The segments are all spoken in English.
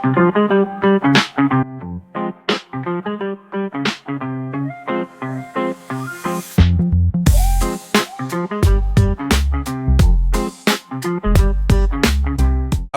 I've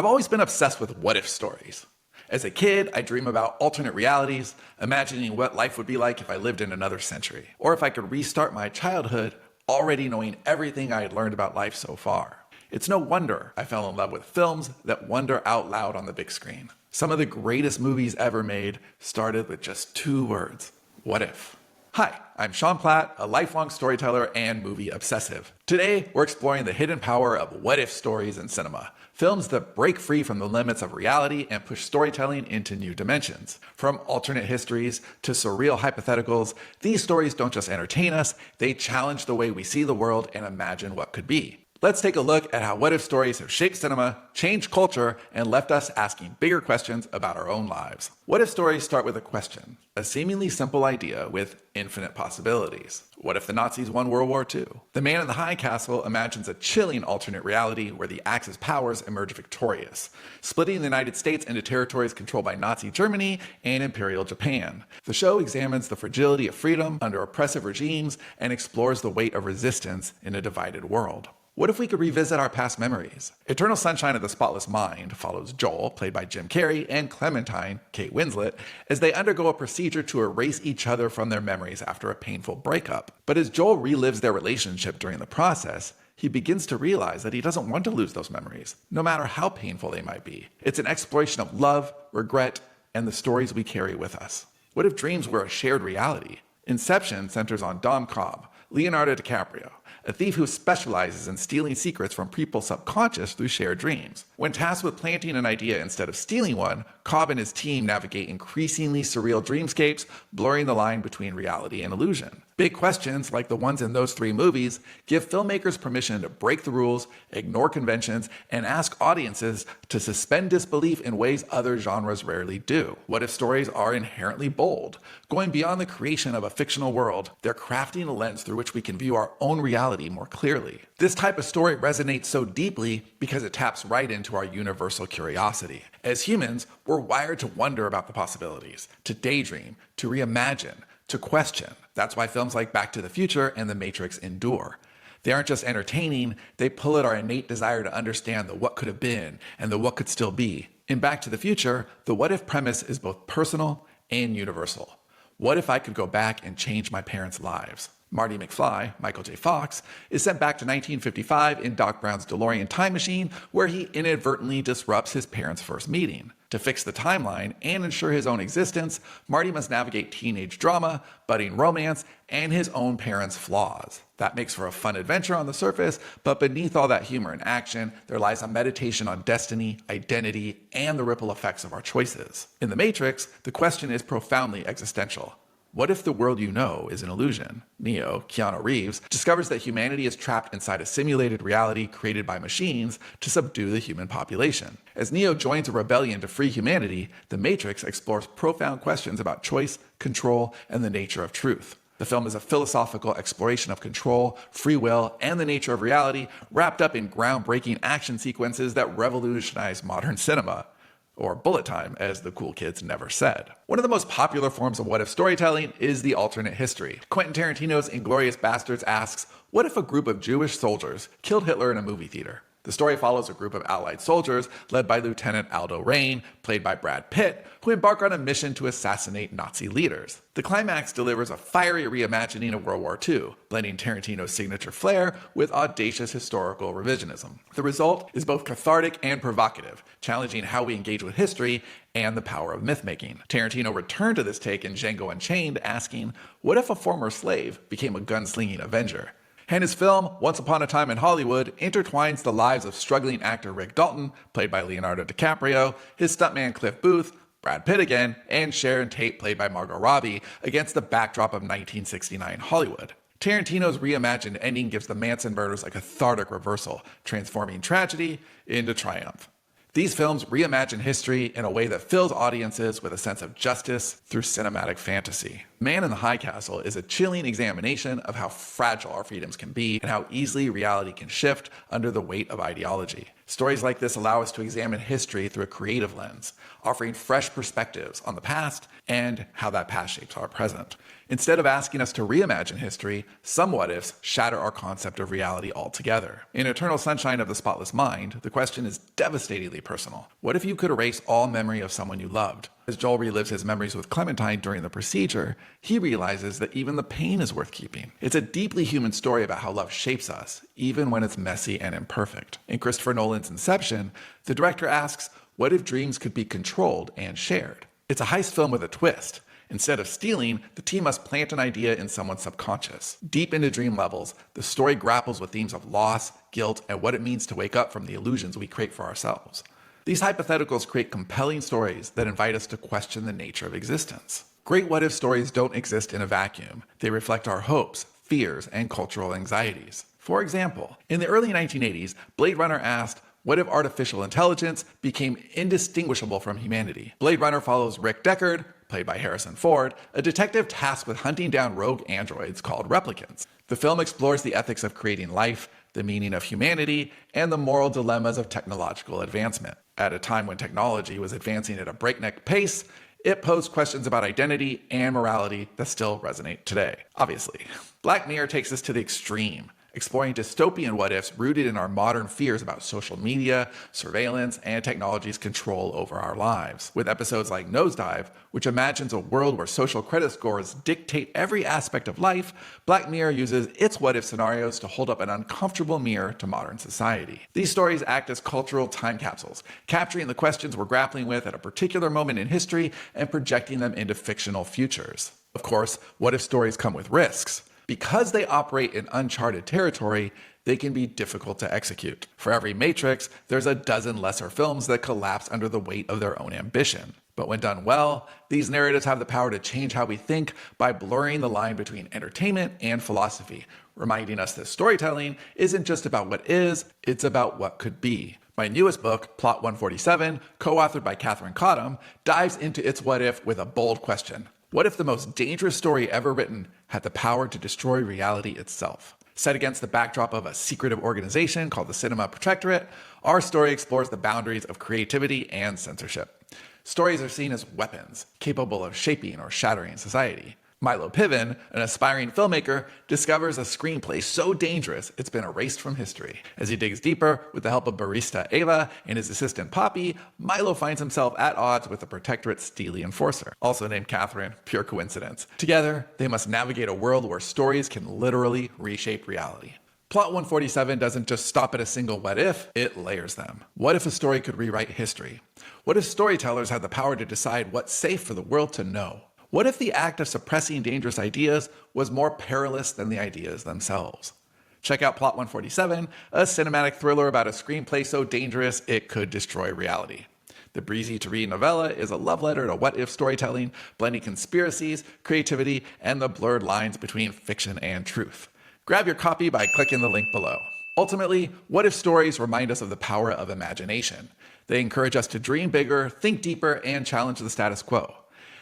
always been obsessed with what-if stories. As a kid, I dream about alternate realities, imagining what life would be like if I lived in another century, or if I could restart my childhood already knowing everything I had learned about life so far. It's no wonder I fell in love with films that wonder out loud on the big screen. Some of the greatest movies ever made started with just 2 words: what if? Hi, I'm Sean Platt, a lifelong storyteller and movie obsessive. Today, we're exploring the hidden power of what-if stories in cinema. Films that break free from the limits of reality and push storytelling into new dimensions. From alternate histories to surreal hypotheticals, these stories don't just entertain us, they challenge the way we see the world and imagine what could be. Let's take a look at how what-if stories have shaped cinema, changed culture, and left us asking bigger questions about our own lives. What-if stories start with a question, a seemingly simple idea with infinite possibilities. What if the Nazis won World War II? The man in the high castle imagines a chilling alternate reality where the Axis powers emerge victorious, splitting the United States into territories controlled by Nazi Germany and Imperial Japan. The show examines the fragility of freedom under oppressive regimes and explores the weight of resistance in a divided world. What if we could revisit our past memories? Eternal Sunshine of the Spotless Mind follows Joel, played by Jim Carrey, and Clementine, Kate Winslet, as they undergo a procedure to erase each other from their memories after a painful breakup. But as Joel relives their relationship during the process, he begins to realize that he doesn't want to lose those memories, no matter how painful they might be. It's an exploration of love, regret, and the stories we carry with us. What if dreams were a shared reality? Inception centers on Dom Cobb, Leonardo DiCaprio, a thief who specializes in stealing secrets from people's subconscious through shared dreams. When tasked with planting an idea instead of stealing one, Cobb and his team navigate increasingly surreal dreamscapes, blurring the line between reality and illusion. Big questions, like the ones in those 3 movies, give filmmakers permission to break the rules, ignore conventions, and ask audiences to suspend disbelief in ways other genres rarely do. What if stories are inherently bold? Going beyond the creation of a fictional world, they're crafting a lens through which we can view our own reality more clearly. This type of story resonates so deeply because it taps right into our universal curiosity. As humans, we're wired to wonder about the possibilities, to daydream, to reimagine, to question. That's why films like Back to the Future and The Matrix endure. They aren't just entertaining, they pull at our innate desire to understand the what could have been and the what could still be. In Back to the Future, the what-if premise is both personal and universal. What if I could go back and change my parents' lives? Marty McFly, Michael J. Fox, is sent back to 1955 in Doc Brown's DeLorean time machine, where he inadvertently disrupts his parents' first meeting. To fix the timeline and ensure his own existence, Marty must navigate teenage drama, budding romance, and his own parents' flaws. That makes for a fun adventure on the surface, but beneath all that humor and action, there lies a meditation on destiny, identity, and the ripple effects of our choices. In The Matrix, the question is profoundly existential. What if the world you know is an illusion? Neo, Keanu Reeves, discovers that humanity is trapped inside a simulated reality created by machines to subdue the human population. As Neo joins a rebellion to free humanity, The Matrix explores profound questions about choice, control, and the nature of truth. The film is a philosophical exploration of control, free will, and the nature of reality, wrapped up in groundbreaking action sequences that revolutionize modern cinema. Or bullet time, as the cool kids never said. One of the most popular forms of what-if storytelling is the alternate history. Quentin Tarantino's Inglourious Basterds asks, what if a group of Jewish soldiers killed Hitler in a movie theater? The story follows a group of Allied soldiers led by Lieutenant Aldo Raine, played by Brad Pitt, who embark on a mission to assassinate Nazi leaders. The climax delivers a fiery reimagining of World War II, blending Tarantino's signature flair with audacious historical revisionism. The result is both cathartic and provocative, challenging how we engage with history and the power of myth-making. Tarantino returned to this take in Django Unchained, asking, what if a former slave became a gunslinging Avenger? And his film, Once Upon a Time in Hollywood, intertwines the lives of struggling actor Rick Dalton, played by Leonardo DiCaprio, his stuntman Cliff Booth, Brad Pitt again, and Sharon Tate, played by Margot Robbie, against the backdrop of 1969 Hollywood. Tarantino's reimagined ending gives the Manson murders a cathartic reversal, transforming tragedy into triumph. These films reimagine history in a way that fills audiences with a sense of justice through cinematic fantasy. Man in the High Castle is a chilling examination of how fragile our freedoms can be and how easily reality can shift under the weight of ideology. Stories like this allow us to examine history through a creative lens, offering fresh perspectives on the past and how that past shapes our present. Instead of asking us to reimagine history, some what-ifs shatter our concept of reality altogether. In Eternal Sunshine of the Spotless Mind, the question is devastatingly personal. What if you could erase all memory of someone you loved? As Joel relives his memories with Clementine during the procedure, he realizes that even the pain is worth keeping. It's a deeply human story about how love shapes us, even when it's messy and imperfect. In Christopher Nolan's Inception, the director asks, what if dreams could be controlled and shared? It's a heist film with a twist. Instead of stealing, the team must plant an idea in someone's subconscious. Deep into dream levels, the story grapples with themes of loss, guilt, and what it means to wake up from the illusions we create for ourselves. These hypotheticals create compelling stories that invite us to question the nature of existence. Great what-if stories don't exist in a vacuum. They reflect our hopes, fears, and cultural anxieties. For example, in the early 1980s, Blade Runner asked, what if artificial intelligence became indistinguishable from humanity? Blade Runner follows Rick Deckard, played by Harrison Ford, a detective tasked with hunting down rogue androids called replicants. The film explores the ethics of creating life, the meaning of humanity, and the moral dilemmas of technological advancement. At a time when technology was advancing at a breakneck pace, it posed questions about identity and morality that still resonate today, obviously. Black Mirror takes us to the extreme, exploring dystopian what-ifs rooted in our modern fears about social media, surveillance, and technology's control over our lives. With episodes like Nosedive, which imagines a world where social credit scores dictate every aspect of life, Black Mirror uses its what-if scenarios to hold up an uncomfortable mirror to modern society. These stories act as cultural time capsules, capturing the questions we're grappling with at a particular moment in history and projecting them into fictional futures. Of course, what-if stories come with risks. Because they operate in uncharted territory, they can be difficult to execute. For every Matrix, there's a dozen lesser films that collapse under the weight of their own ambition. But when done well, these narratives have the power to change how we think by blurring the line between entertainment and philosophy, reminding us that storytelling isn't just about what is, it's about what could be. My newest book, Plot 147, co-authored by Catherine Cottom, dives into its what if with a bold question. What if the most dangerous story ever written had the power to destroy reality itself? Set against the backdrop of a secretive organization called the Cinema Protectorate, our story explores the boundaries of creativity and censorship. Stories are seen as weapons, capable of shaping or shattering society. Milo Piven, an aspiring filmmaker, discovers a screenplay so dangerous it's been erased from history. As he digs deeper, with the help of barista Ava and his assistant Poppy, Milo finds himself at odds with the Protectorate's steely enforcer, also named Catherine, pure coincidence. Together, they must navigate a world where stories can literally reshape reality. Plot 147 doesn't just stop at a single what if, it layers them. What if a story could rewrite history? What if storytellers had the power to decide what's safe for the world to know? What if the act of suppressing dangerous ideas was more perilous than the ideas themselves? Check out Plot 147, a cinematic thriller about a screenplay so dangerous it could destroy reality. The breezy-to-read novella is a love letter to what-if storytelling, blending conspiracies, creativity, and the blurred lines between fiction and truth. Grab your copy by clicking the link below. Ultimately, what-if stories remind us of the power of imagination. They encourage us to dream bigger, think deeper, and challenge the status quo.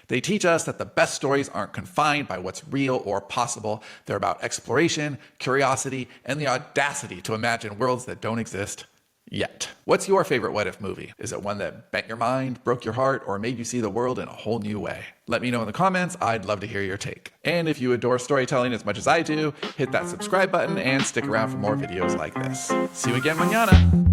They teach us that the best stories aren't confined by what's real or possible. They're about exploration, curiosity, and the audacity to imagine worlds that don't exist yet. What's your favorite what-if movie? Is it one that bent your mind, broke your heart, or made you see the world in a whole new way? Let me know in the comments. I'd love to hear your take. And if you adore storytelling as much as I do, hit that subscribe button and stick around for more videos like this. See you again mañana.